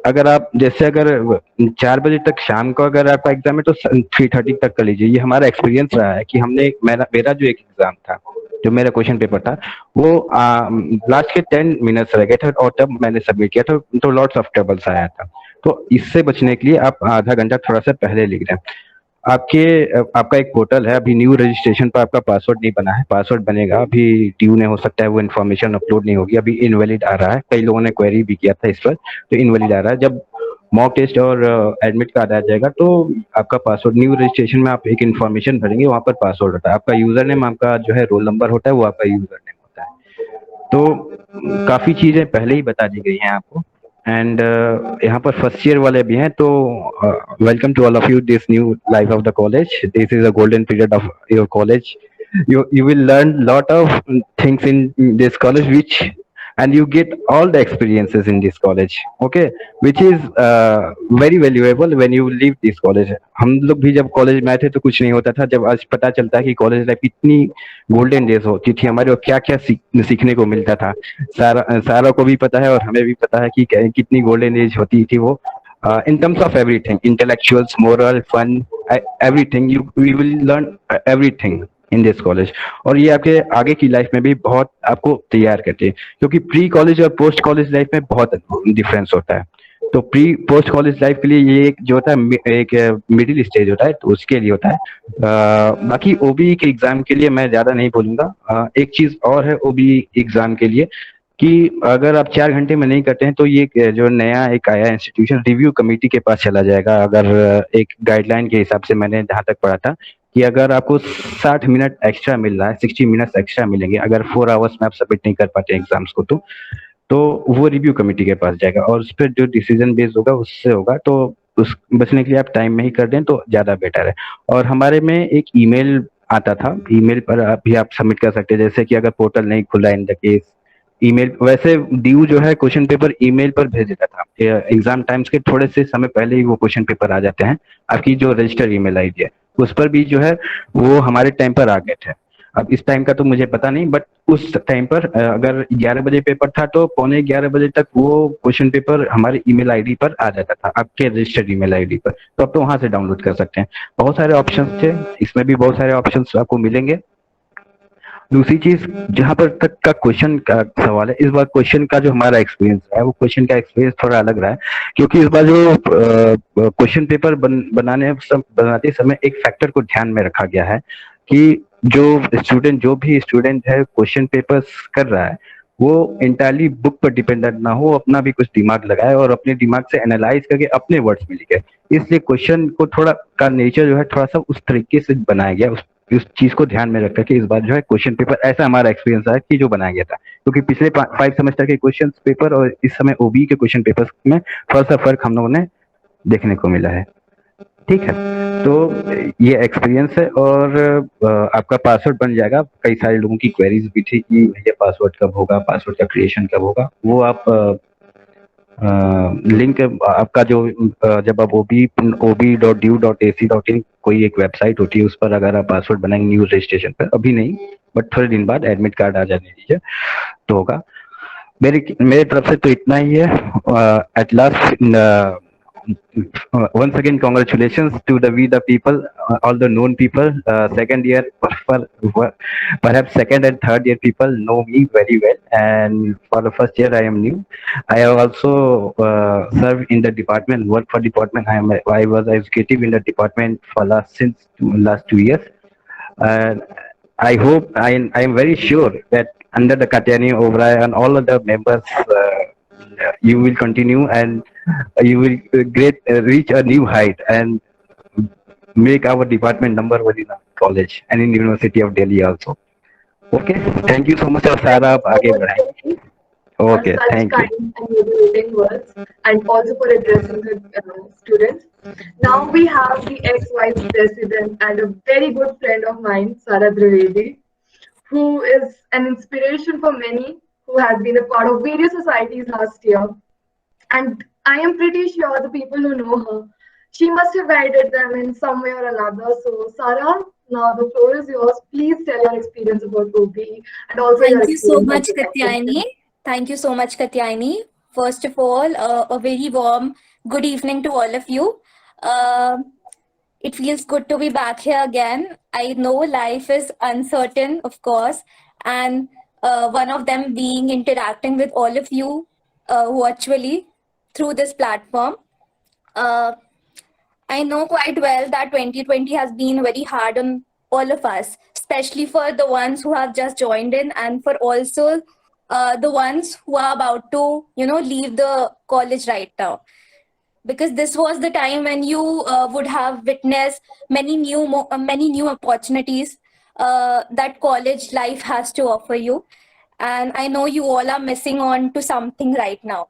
अगर आप जैसे अगर 4 बजे तक शाम को अगर आपका एग्जाम है तो 3:30 तक कर लीजिए. ये हमारा एक्सपीरियंस रहा है कि मेरा जो एक एग्जाम था, जो मेरा क्वेश्चन पेपर था, वो लास्ट के 10 मिनट्स रह गए थे और तब मैंने सबमिट किया था, तो लॉट्स ऑफ ट्रबल्स आया था. तो इससे बचने के लिए आप आधा घंटा थोड़ा सा पहले लिख दें. आपका एक पोर्टल है, अभी न्यू रजिस्ट्रेशन पर आपका पासवर्ड नहीं बना है, पासवर्ड बनेगा. अभी ड्यू ने हो सकता है वो इन्फॉर्मेशन अपलोड नहीं होगी, अभी इनवैलिड आ रहा है. कई लोगों ने क्वेरी भी किया था इस पर, तो इनवैलिड आ रहा है. जब मॉक टेस्ट और एडमिट कार्ड आ जाएगा तो आपका पासवर्ड, न्यू रजिस्ट्रेशन में आप एक इन्फॉर्मेशन भरेंगे, वहाँ पर पासवर्ड होता है, आपका यूजर नेम, आपका जो है रोल नंबर होता है, वो आपका यूजर नेम होता है. तो काफ़ी चीज़ें पहले ही बता दी गई हैं आपको। एंड यहाँ पर फर्स्ट ईयर वाले भी हैं, तो welcome to all of you this new life of the college. This is a golden period of your college. You will learn lot of things in this college, which and you get all the experiences in this college, okay, which is very valuable when you leave this college. हम लोग भी जब college में आए थे तो कुछ नहीं होता था, जब आज पता चलता है कि कॉलेज लाइफ कितनी गोल्डन डेज होती थी हमारे, और क्या क्या सीखने को मिलता था। सारा को भी पता है और हमें भी पता है कि कितनी गोल्डन एज होती थी वो, in terms of everything, intellectuals, moral, fun, everything. You will learn everything in this college, और ये आपके आगे की लाइफ में भी बहुत आपको तैयार करते हैं, क्योंकि प्री कॉलेज और पोस्ट कॉलेज लाइफ में बहुत डिफरेंस होता है। तो प्री पोस्ट कॉलेज लाइफ के लिए ये एक जो होता है एक मिडिल स्टेज होता है, तो उसके लिए होता है। बाकी ओबीई के एग्जाम के लिए मैं ज्यादा नहीं बोलूंगा। एक चीज और है ओबीई एग्जाम के लिए कि अगर आप 4 घंटे में नहीं करते हैं तो ये जो नया एक आया इंस्टीट्यूशन रिव्यू कमेटी के पास चला जाएगा। अगर एक गाइडलाइन के हिसाब से मैंने जहां तक पढ़ा था कि अगर आपको 60 मिनट एक्स्ट्रा मिल रहा है, 60 मिनट्स एक्स्ट्रा मिलेंगे अगर 4 आवर्स में आप सबमिट नहीं कर पाते एग्जाम्स को, तो वो रिव्यू कमेटी के पास जाएगा और उस पर जो डिसीजन बेस्ड होगा उससे होगा। तो उस बचने के लिए आप टाइम में ही कर दें तो ज्यादा बेटर है। और हमारे में एक ईमेल आता था, ईमेल पर भी आप सबमिट कर सकते हैं, जैसे कि अगर पोर्टल नहीं खुला इन द केस ईमेल, वैसे ड्यू जो है क्वेश्चन पेपर ईमेल पर भेज देता था। एग्जाम टाइम्स के थोड़े से समय पहले ही वो क्वेश्चन पेपर आ जाते हैं, आपकी जो रजिस्टर ईमेल आईडी है उस पर भी जो है वो हमारे टाइम पर आ गए थे। अब इस टाइम का तो मुझे पता नहीं, बट उस टाइम पर अगर 11 बजे पेपर था तो 11:15 बजे तक वो क्वेश्चन पेपर हमारे ईमेल आईडी पर आ जाता था, आपके रजिस्टर्ड ईमेल आईडी पर। तो आप तो वहां से डाउनलोड कर सकते हैं। बहुत सारे ऑप्शंस थे, इसमें भी बहुत सारे ऑप्शंस आपको मिलेंगे। दूसरी चीज जहां पर तक का क्वेश्चन का सवाल है, इस बार क्वेश्चन का जो हमारा एक्सपीरियंस है वो क्वेश्चन का एक्सपीरियंस थोड़ा अलग रहा है, क्योंकि इस बार जो क्वेश्चन पेपर बनाते समय एक फैक्टर को ध्यान में रखा गया है कि जो भी स्टूडेंट है क्वेश्चन पेपर्स कर रहा है वो इंटायरली बुक पर डिपेंडेंट ना हो, अपना भी कुछ दिमाग लगाए और अपने दिमाग से एनालाइज करके अपने वर्ड्स में लिखे। इसलिए क्वेश्चन को थोड़ा का नेचर जो है थोड़ा सा उस तरीके से बनाया गया, उस चीज को ध्यान में रखकर कि इस बार जो है क्वेश्चन पेपर ऐसा हमारा एक्सपीरियंस है कि जो बनाया गया था, क्योंकि पिछले 5 सेमेस्टर के क्वेश्चन पेपर और इस समय ओबी के क्वेश्चन पेपर में थोड़ा सा फर्क हम लोगों ने देखने को मिला है। ठीक है, तो ये एक्सपीरियंस है और आपका पासवर्ड बन जाएगा। कई सारे लोगों की क्वेरीज भी थी कि ये पासवर्ड कब होगा, पासवर्ड का क्रिएशन कब होगा। वो आप लिंक आपका जो जब आप obi.due.ac.in कोई एक वेबसाइट होती है उस पर अगर आप पासवर्ड बनाएंगे न्यू रजिस्ट्रेशन पर, अभी नहीं बट थोड़े दिन बाद एडमिट कार्ड आ जाने दीजिए तो होगा। मेरे तरफ से तो इतना ही है। At last once again congratulations to we the people, all the known people, second year, perhaps second and third year people know me very well, and for the first year I am new. I have also served in the department, work for department. I was executive in the department for since last 2 years, and I hope I am very sure that under the Katyani Oberoi and all of the members you will continue and you will reach a new height and make our department number 1 in our college and in University of Delhi also. Okay, thank you so much, Sarah. आगे बढ़ाएं. Okay, such thank you. kind and motivating words, and also for addressing the students. Now we have the ex-vice president and a very good friend of mine, Sara Trivedi, who is an inspiration for many, who has been a part of various societies last year. And I am pretty sure the people who know her, she must have guided them in some way or another. So, Sara, now the floor is yours. Please tell your experience about OBE and also your Thank you so experience much, as a Katyayani. Thank you so much, Katyayani. First of all, a very warm good evening to all of you. It feels good to be back here again. I know life is uncertain, of course, and one of them being interacting with all of you virtually through this platform. I know quite well that 2020 has been very hard on all of us, especially for the ones who have just joined in and for also the ones who are about to, leave the college right now. Because this was the time when you would have witnessed many new opportunities that college life has to offer you. and I know you all are missing on to something right now.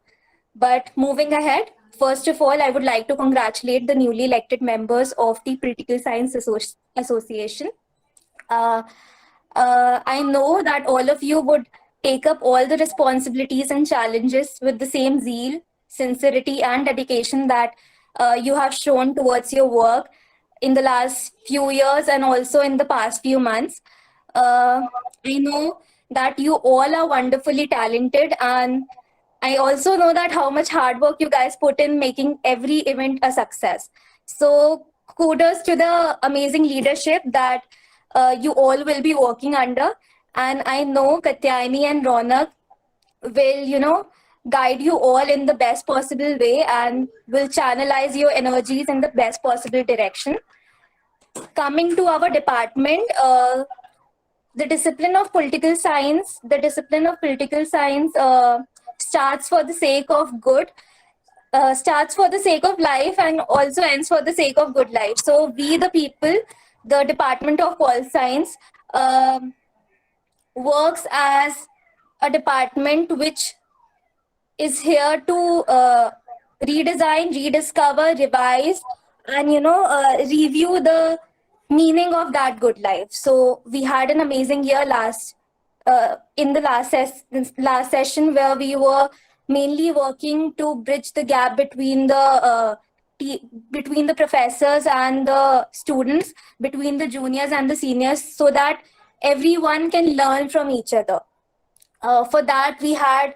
But moving ahead, first of all, I would like to congratulate the newly elected members of the Political Science Association. I know that all of you would take up all the responsibilities and challenges with the same zeal, sincerity, and dedication that you have shown towards your work in the last few years and also in the past few months. I know that you all are wonderfully talented, and I also know that how much hard work you guys put in making every event a success. So kudos to the amazing leadership that you all will be working under. And I know Katyayani and Ronak will, guide you all in the best possible way and will channelize your energies in the best possible direction. Coming to our department, the discipline of political science starts for the sake of good, starts for the sake of life, and also ends for the sake of good life. So we, the people, the Department of Pol Science, works as a department which is here to redesign, rediscover, revise, and review the meaning of that good life. So we had an amazing year in the last session, where we were mainly working to bridge the gap between the professors and the students, between the juniors and the seniors, so that everyone can learn from each other. For that, we had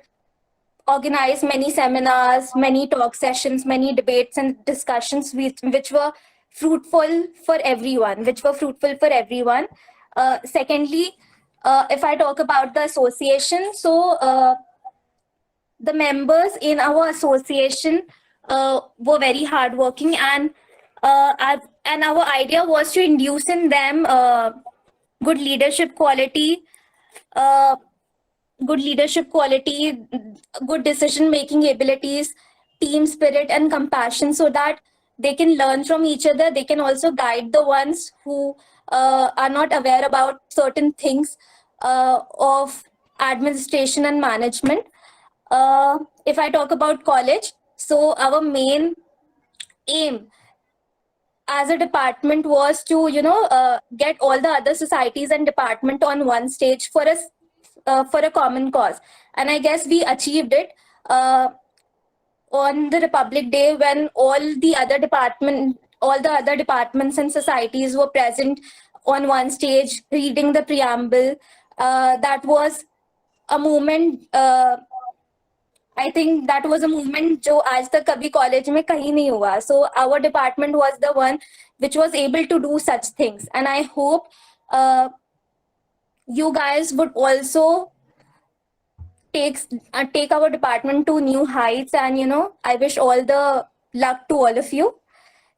organized many seminars, many talk sessions, many debates and discussions which were fruitful for everyone. Secondly, if I talk about the association, so the members in our association were very hardworking, and our idea was to induce in them good leadership quality, good decision-making abilities, team spirit, and compassion, so that they can learn from each other. They can also guide the ones who are not aware about certain things of administration and management. If I talk about college, so our main aim as a department was to, get all the other societies and department on one stage for a common cause. And I guess we achieved it on the Republic Day, when all the other departments and societies were present on one stage reading the preamble. That was a moment, I think that was a movement जो आज तक कभी college में कहीं नहीं हुआ. So our department was the one which was able to do such things, and I hope you guys would also take our department to new heights, and I wish all the luck to all of you.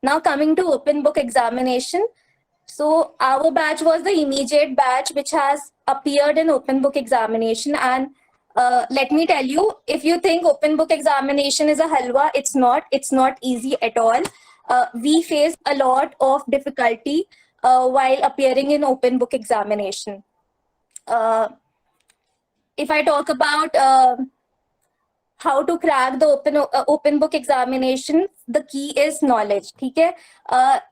Now coming to open book examination. So our batch was the immediate batch which has appeared in open book examination, and let me tell you, if you think open book examination is a halwa, it's not easy at all. We faced a lot of difficulty while appearing in open book examination. If I talk about how to crack the open book examination, the key is knowledge. Okay?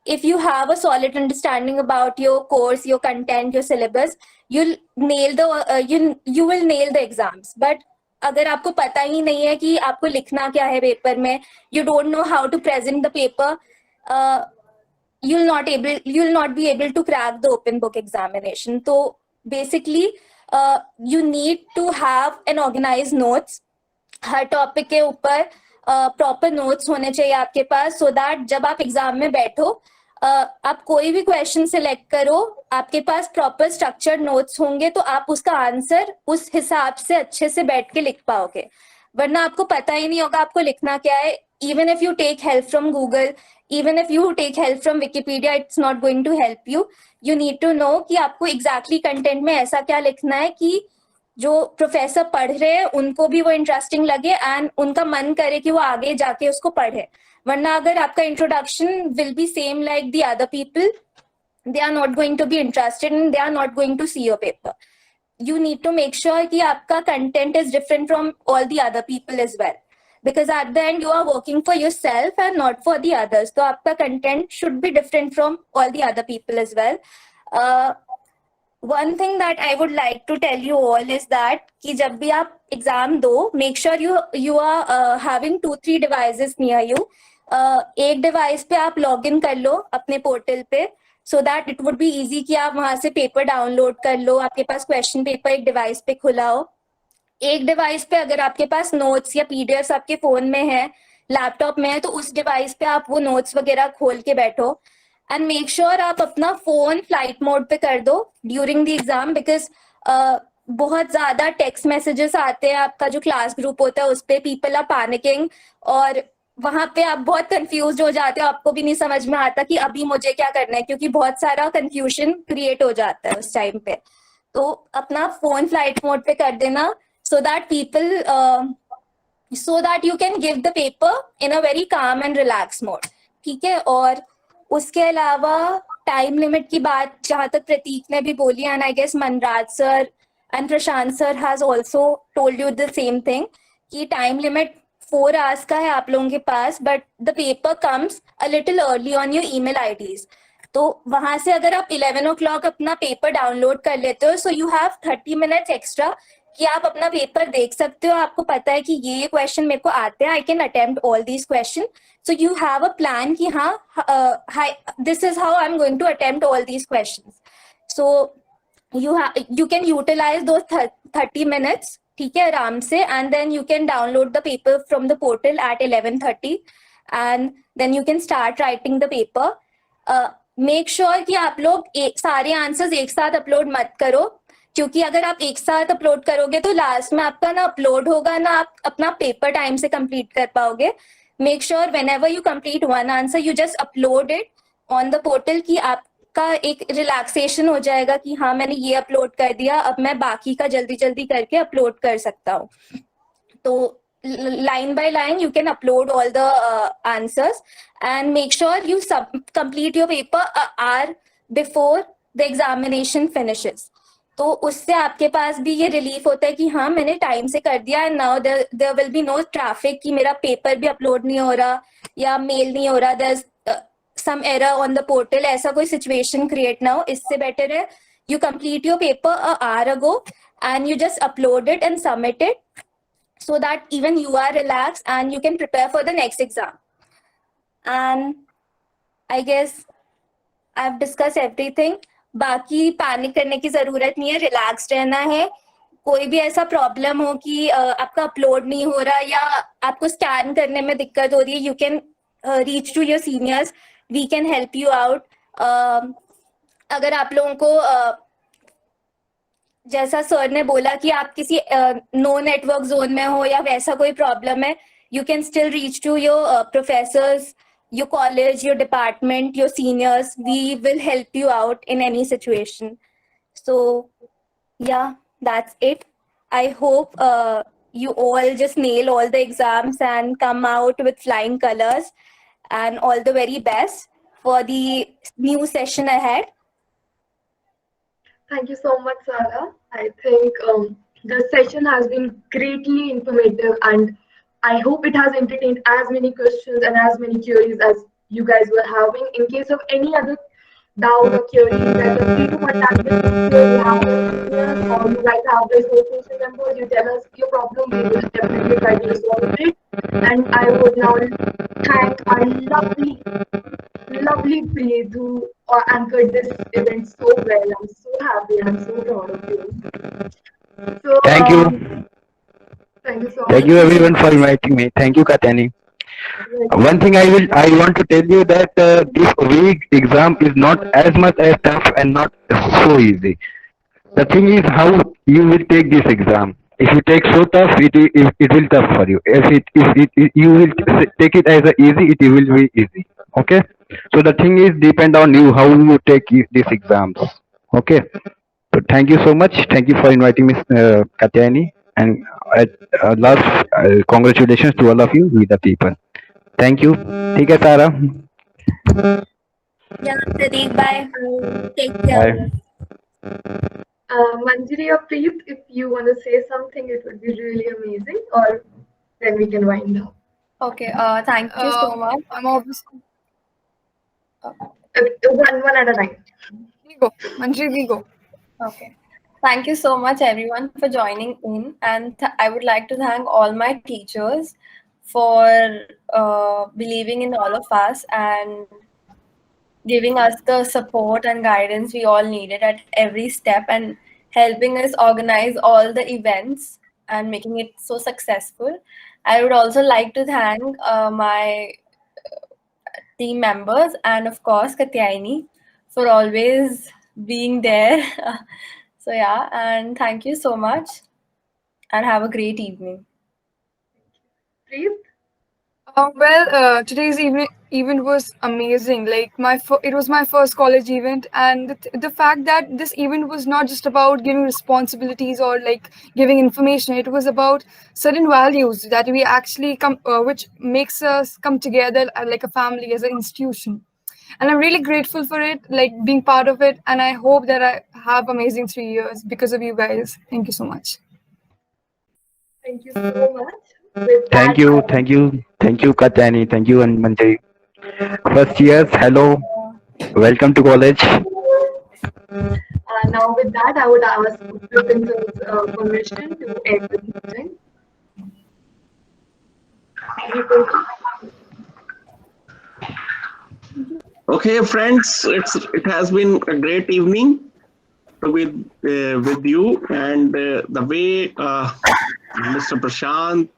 If you have a solid understanding about your course, your content, your syllabus, you will nail the exams. But अगर आपको पता ही नहीं है कि आपको लिखना क्या है पेपर में, you don't know how to present the paper, you'll not be able to crack the open book examination. So basically, you need to have an organized notes. Her topic के ऊपर प्रॉपर नोट्स होने चाहिए आपके पास, so that जब आप exam में बैठो, आप कोई भी क्वेश्चन सिलेक्ट करो, आपके पास प्रॉपर स्ट्रक्चर्ड नोट्स होंगे, तो आप उसका आंसर उस हिसाब से अच्छे से बैठ के लिख पाओगे. वरना आपको पता ही नहीं होगा आपको लिखना क्या है. Even if you take help from Google, even if you take help from Wikipedia, it's not going to help you. You need to know कि आपको exactly content में ऐसा क्या लिखना है कि जो प्रोफेसर पढ़ रहे हैं उनको भी वो इंटरेस्टिंग लगे एंड उनका मन करे कि वो आगे जाके उसको पढ़े. वरना अगर आपका introduction will be same like the other people, they are not going to be interested and they are not going to see your paper. you need to make sure कि आपका content is different from all the other people as well. Because at the end you are working for yourself and not for the others. So आपका content should be different from all the other people as well. One thing that I would like to tell you all is that कि जब भी आप exam दो, make sure you are having 2-3 devices near you. एक device पे आप login कर लो अपने portal पे, so that it would be easy कि आप वहाँ से paper download कर लो, आपके पास question paper एक device पे खुला हो. एक डिवाइस पे अगर आपके पास नोट्स या पीडीएफ आपके फोन में है, लैपटॉप में है, तो उस डिवाइस पे आप वो नोट्स वगैरह खोल के बैठो. एंड मेक श्योर आप अपना फोन फ्लाइट मोड पे कर दो ड्यूरिंग द एग्जाम, बिकॉज बहुत ज्यादा टेक्स्ट मैसेजेस आते हैं. आपका जो क्लास ग्रुप होता है उस पे पीपल आर पैनिकिंग, और वहां पे आप बहुत कंफ्यूज हो जाते हो, आपको भी नहीं समझ में आता कि अभी मुझे क्या करना है, क्योंकि बहुत सारा कंफ्यूजन क्रिएट हो जाता है उस टाइम पे. तो अपना फोन फ्लाइट मोड पे कर देना, so that you can give the paper in a very calm and relaxed mode. ठीक है. और उसके अलावा टाइम लिमिट की बात जहां तक प्रतीक ने भी बोली, and I guess Manraj sir and Prashant sir has also told you the same thing कि टाइम लिमिट 4 hours का है आप लोगों के पास, but the paper comes a little early on your email IDs. तो वहां से अगर आप 11 o'clock अपना पेपर डाउनलोड कर लेते हो, सो यू हैव 30 minutes एक्स्ट्रा कि आप अपना पेपर देख सकते हो. आपको पता है कि ये क्वेश्चन मेरे को आते हैं, I can attempt all these question. So you have a plan कि हाँ, this is how I am going to attempt all these question. So you can utilize those 30 minutes, ठीक है, आराम से. And then you can download the paper from the portal at 11:30 and then you can start writing the paper. Make sure कि आप लोग सारे answers एक साथ अपलोड मत करो, क्योंकि अगर आप एक साथ अपलोड करोगे तो लास्ट में आपका ना अपलोड होगा ना आप अपना पेपर टाइम से कंप्लीट कर पाओगे. Make sure whenever you complete one answer you just upload it on the portal, कि आपका एक रिलैक्सेशन हो जाएगा कि हाँ मैंने ये अपलोड कर दिया, अब मैं बाकी का जल्दी जल्दी करके अपलोड कर सकता हूँ. तो line by line you can upload all the answers and make sure you complete your paper an hour before the examination finishes. तो उससे आपके पास भी ये रिलीफ होता है कि हाँ मैंने टाइम से कर दिया, and now there will be no traffic कि मेरा पेपर भी अपलोड नहीं हो रहा या मेल नहीं हो रहा, there is some error on the portal, ऐसा कोई सिचुएशन क्रिएट ना हो. इससे बेटर है you complete your paper a hour ago and you just upload it and submit it, so that even you are relaxed and you can prepare for the next exam. And I guess I've discussed everything. बाकी panic करने की जरूरत नहीं है, relaxed रहना है. कोई भी ऐसा प्रॉब्लम हो कि आपका अपलोड नहीं हो रहा या आपको स्कैन करने में दिक्कत हो रही है, you can reach to your seniors, we can help you out. अगर आप लोगों को जैसा सर ने बोला कि आप किसी नो नेटवर्क जोन में हो या वैसा कोई प्रॉब्लम है, you can still reach to your professors, your college, your department, your seniors. We will help you out in any situation. So yeah, that's it. I hope you all just nail all the exams and come out with flying colors, and all the very best for the new session ahead. Thank you so much, Sarah. I think the session has been greatly informative, and I hope it has entertained as many questions and as many queries as you guys were having. In case of any other doubt or queries, then feel free to contact us. If you have questions or you guys have the association members, you tell us your problem, we will definitely try to resolve it. And I would now thank our lovely Preet who anchored this event so well. I'm so happy. I'm so proud of you. So, Thank you. Thank you so much. Thank you everyone for inviting me. Thank you, Katyani. One thing I want to tell you that this week exam is not as much as tough and not so easy. The thing is how you will take this exam. If you take so tough, it will tough for you. If you will take it as a easy, it will be easy. Okay. So the thing is depend on you how you take these exams. Okay. So thank you so much. Thank you for inviting me, Katyani. And last, congratulations to all of you, with the people. Thank you. ठीक है सारा. Yeah, Pradeep, bye. Take care. Bye. Manjari or Preet, if you want to say something, it would be really amazing, or then we can wind up. Okay, thank you so much. I'm obviously. One at a time. We go. Manjari, we go. Okay. Thank you so much, everyone, for joining in. And I would like to thank all my teachers for believing in all of us and giving us the support and guidance we all needed at every step and helping us organize all the events and making it so successful. I would also like to thank my team members and, of course, Katyayani for always being there. So yeah, and thank you so much and have a great evening. Preet? Today's event was amazing. Like it was my first college event, and the fact that this event was not just about giving responsibilities or like giving information. It was about certain values that we actually which makes us come together like a family, as an institution. And I'm really grateful for it, like being part of it. And I hope that I have amazing 3 years because of you guys. Thank you so much. Thank you so much. With Thank that, you, thank you, thank you, Katyayani, thank you, and Manjari. First years, hello, welcome to college. Now with that, I would ask Vipin's permission to end the meeting. Okay, friends, it has been a great evening to be with you, and the way Mr. Prashant,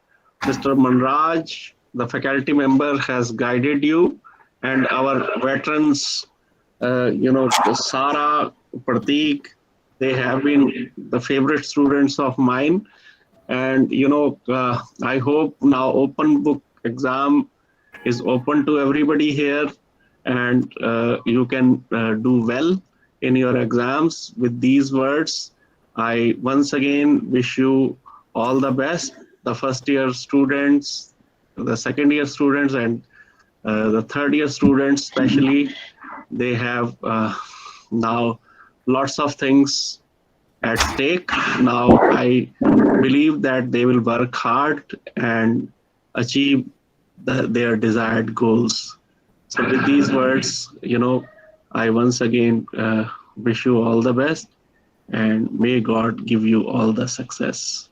Mr. Manraj, the faculty member has guided you, and our veterans, Sara, Prateek, they have been the favorite students of mine. And, I hope now open book exam is open to everybody here, and you can do well in your exams. With these words, I once again wish you all the best, the first year students, the second year students, and the third year students especially. They have now lots of things at stake. Now I believe that they will work hard and achieve their desired goals. So with these words, I once again wish you all the best, and may God give you all the success.